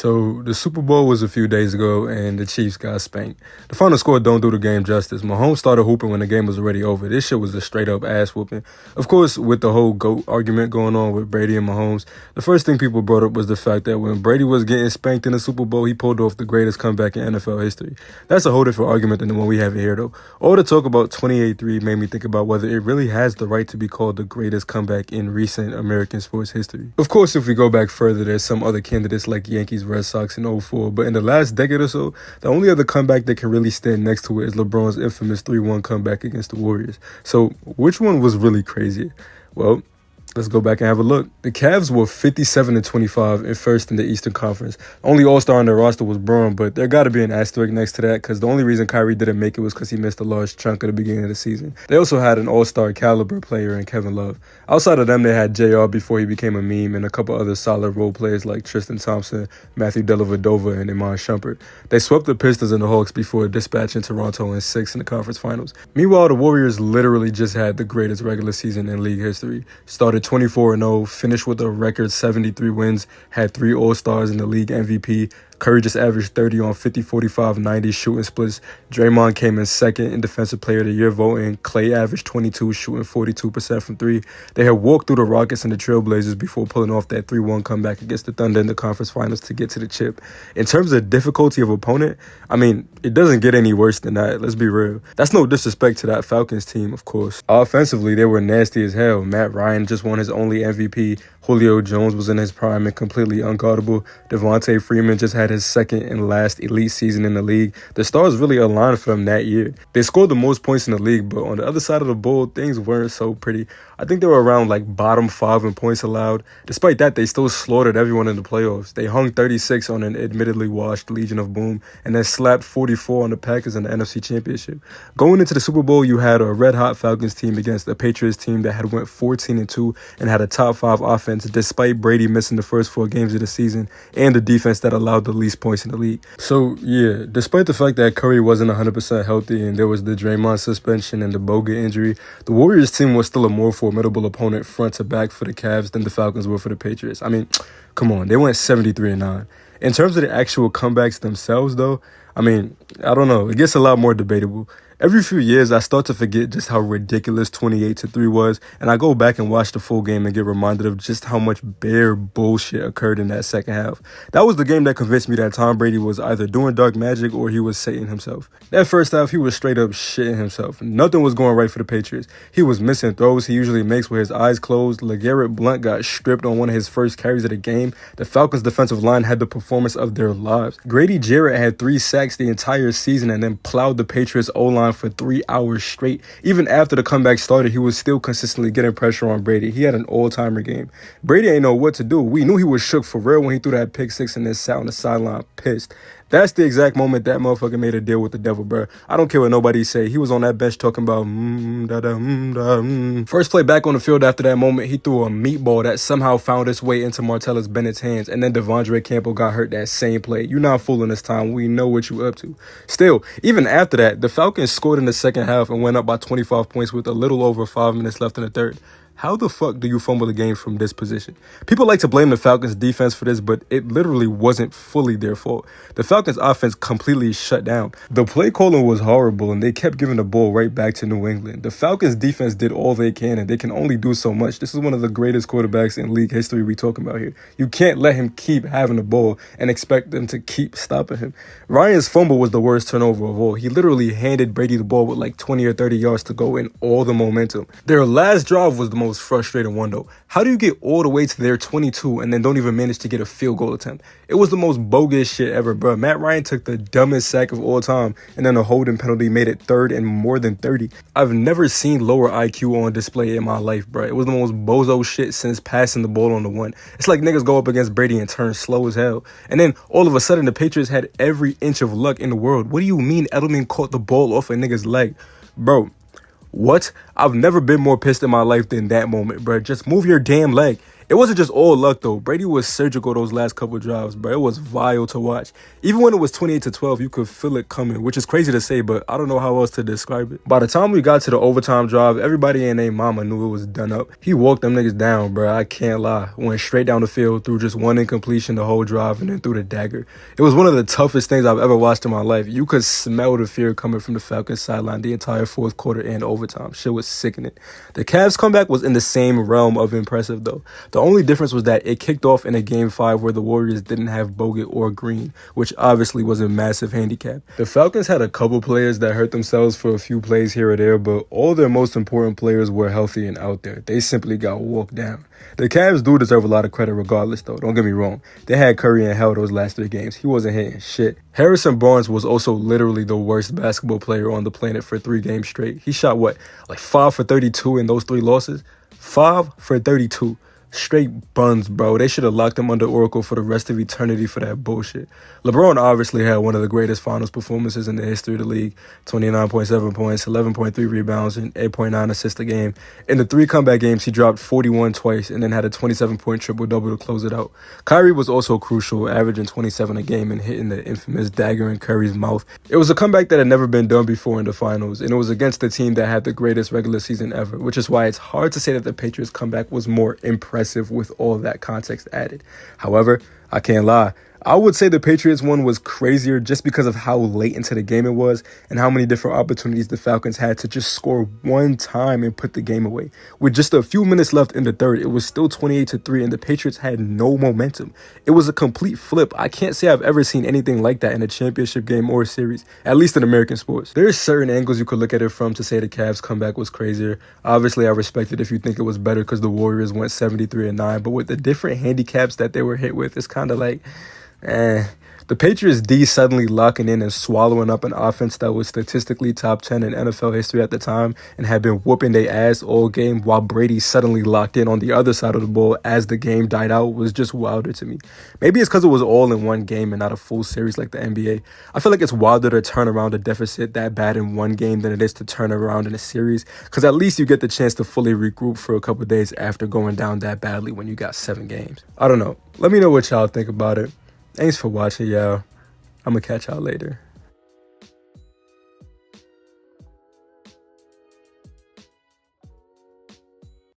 So the Super Bowl was a few days ago and the Chiefs got spanked. The final score don't do the game justice. Mahomes started hooping when the game was already over. This shit was a straight up ass whooping. Of course, with the whole GOAT argument going on with Brady and Mahomes, the first thing people brought up was the fact that when Brady was getting spanked in the Super Bowl, he pulled off the greatest comeback in NFL history. That's a whole different argument than the one we have here though. All the talk about 28-3 made me think about whether it really has the right to be called the greatest comeback in recent American sports history. Of course, if we go back further, there's some other candidates like Yankees, Red Sox, and 04, but in the last decade or so, the only other comeback that can really stand next to it is LeBron's infamous 3-1 comeback against the Warriors. So which one was really crazier? Well, let's go back and have a look. The Cavs were 57-25 and first in the Eastern Conference. The only All-Star on their roster was Braun, but there got to be an asterisk next to that because the only reason Kyrie didn't make it was because he missed a large chunk at the beginning of the season. They also had an All-Star caliber player in Kevin Love. Outside of them, they had JR before he became a meme and a couple other solid role players like Tristan Thompson, Matthew Dellavedova, and Iman Shumpert. They swept the Pistons and the Hawks before dispatching Toronto in 6 in the conference finals. Meanwhile, the Warriors literally just had the greatest regular season in league history. Started 24-0, finished with a record 73 wins, had 3 All-Stars in the league MVP. Curry just averaged 30 on 50, 45, 90 shooting splits. Draymond came in second in Defensive Player of the Year voting. Klay averaged 22, shooting 42% from 3. They had walked through the Rockets and the Trailblazers before pulling off that 3-1 comeback against the Thunder in the conference finals to get to the chip. In terms of difficulty of opponent, I mean, it doesn't get any worse than that, let's be real. That's no disrespect to that Falcons team, of course. Offensively, they were nasty as hell. Matt Ryan just won his only MVP. Julio Jones was in his prime and completely unguardable. Devontae Freeman just had his second and last elite season in the league. The stars really aligned for them that year. They scored the most points in the league, but on the other side of the ball, things weren't so pretty. I think they were around like bottom 5 in points allowed. Despite that, they still slaughtered everyone in the playoffs. They hung 36 on an admittedly washed Legion of Boom and then slapped 44 on the Packers in the NFC Championship. Going into the Super Bowl, you had a red-hot Falcons team against a Patriots team that had went 14-2 and had a top 5 offense despite Brady missing the first 4 games of the season and the defense that allowed the least points in the league. So, yeah, despite the fact that Curry wasn't 100% healthy and there was the Draymond suspension and the Bogut injury, the Warriors team was still a more formidable opponent front to back for the Cavs than the Falcons were for the Patriots. I mean, come on, they went 73-9. In terms of the actual comebacks themselves, though, I mean, I don't know. It gets a lot more debatable. Every few years, I start to forget just how ridiculous 28-3 was, and I go back and watch the full game and get reminded of just how much bare bullshit occurred in that second half. That was the game that convinced me that Tom Brady was either doing dark magic or he was Satan himself. That first half, he was straight up shitting himself. Nothing was going right for the Patriots. He was missing throws he usually makes with his eyes closed. LeGarrette Blount got stripped on one of his first carries of the game. The Falcons' defensive line had the performance of their lives. Grady Jarrett had 3 sacks the entire season and then plowed the Patriots O-line for 3 hours straight. Even after the comeback started, he was still consistently getting pressure on Brady. He had an all-timer game. Brady ain't know what to do. We knew he was shook for real when he threw that pick 6 and then sat on the sideline pissed. That's the exact moment that motherfucker made a deal with the devil, bro. I don't care what nobody say. He was on that bench talking about First play back on the field after that moment, he threw a meatball that somehow found its way into Martellus Bennett's hands, and then Devondre Campbell got hurt that same play. You're not fooling us, Tom. We know what you up to. Still, even after that, the Falcons scored in the second half and went up by 25 points with a little over 5 minutes left in the third. How the fuck do you fumble the game from this position? People like to blame the Falcons' defense for this, but it literally wasn't fully their fault. The Falcons' offense completely shut down. The play calling was horrible, and they kept giving the ball right back to New England. The Falcons' defense did all they can, and they can only do so much. This is one of the greatest quarterbacks in league history we talking about here. You can't let him keep having the ball and expect them to keep stopping him. Ryan's fumble was the worst turnover of all. He literally handed Brady the ball with like 20 or 30 yards to go and all the momentum. Their last drive was the most frustrating one though. How do you get all the way to their 22 and then don't even manage to get a field goal attempt? It was the most bogus shit ever, bro. Matt Ryan took the dumbest sack of all time, and then a holding penalty made it 3rd and more than 30. I've never seen lower IQ on display in my life, bro. It was the most bozo shit since passing the ball on the 1. It's like niggas go up against Brady and turn slow as hell. And then all of a sudden the Patriots had every inch of luck in the world. What do you mean Edelman caught the ball off a nigga's leg? Bro, what? I've never been more pissed in my life than that moment, bro. Just move your damn leg. It wasn't just all luck though. Brady was surgical those last couple drives, bro. It was vile to watch. Even when it was 28-12, you could feel it coming, which is crazy to say, but I don't know how else to describe it. By the time we got to the overtime drive, everybody and their mama knew it was done up. He walked them niggas down, bro. I can't lie. Went straight down the field, threw just one incompletion the whole drive, and then threw the dagger. It was one of the toughest things I've ever watched in my life. You could smell the fear coming from the Falcons sideline the entire fourth quarter and overtime. Shit was sickening. The Cavs comeback was in the same realm of impressive though. The only difference was that it kicked off in a game 5 where the Warriors didn't have Bogut or Green, which obviously was a massive handicap. The Falcons had a couple players that hurt themselves for a few plays here or there, but all their most important players were healthy and out there. They simply got walked down. The Cavs do deserve a lot of credit regardless though, don't get me wrong. They had Curry in hell those last 3 games. He wasn't hitting shit. Harrison Barnes was also literally the worst basketball player on the planet for 3 games straight. He shot what, like 5 for 32 in those 3 losses? 5 for 32. Straight buns, bro. They should have locked him under Oracle for the rest of eternity for that bullshit. Lebron obviously had one of the greatest finals performances in the history of the league. 29.7 points, 11.3 rebounds, and 8.9 assists a game. In the 3 comeback games, he dropped 41 twice and then had a 27-point triple-double to close it out. Kyrie was also crucial, averaging 27 a game and hitting the infamous dagger in Curry's mouth. It was a comeback that had never been done before in the finals, and it was against the team that had the greatest regular season ever, which is why it's hard to say that the Patriots comeback was more impressive with all that context added. However, I can't lie. I would say the Patriots one was crazier just because of how late into the game it was and how many different opportunities the Falcons had to just score one time and put the game away. With just a few minutes left in the third, it was still 28-3 and the Patriots had no momentum. It was a complete flip. I can't say I've ever seen anything like that in a championship game or a series, at least in American sports. There's certain angles you could look at it from to say the Cavs comeback was crazier. Obviously, I respect it if you think it was better because the Warriors went 73-9, but with the different handicaps that they were hit with, it's kind of like, the Patriots D suddenly locking in and swallowing up an offense that was statistically top 10 in NFL history at the time and had been whooping their ass all game while Brady suddenly locked in on the other side of the ball as the game died out was just wilder to me. Maybe it's because it was all in one game and not a full series like the NBA. I feel like it's wilder to turn around a deficit that bad in one game than it is to turn around in a series because at least you get the chance to fully regroup for a couple days after going down that badly when you got 7 games. I don't know. Let me know what y'all think about it. Thanks for watching, y'all. I'm gonna catch y'all later.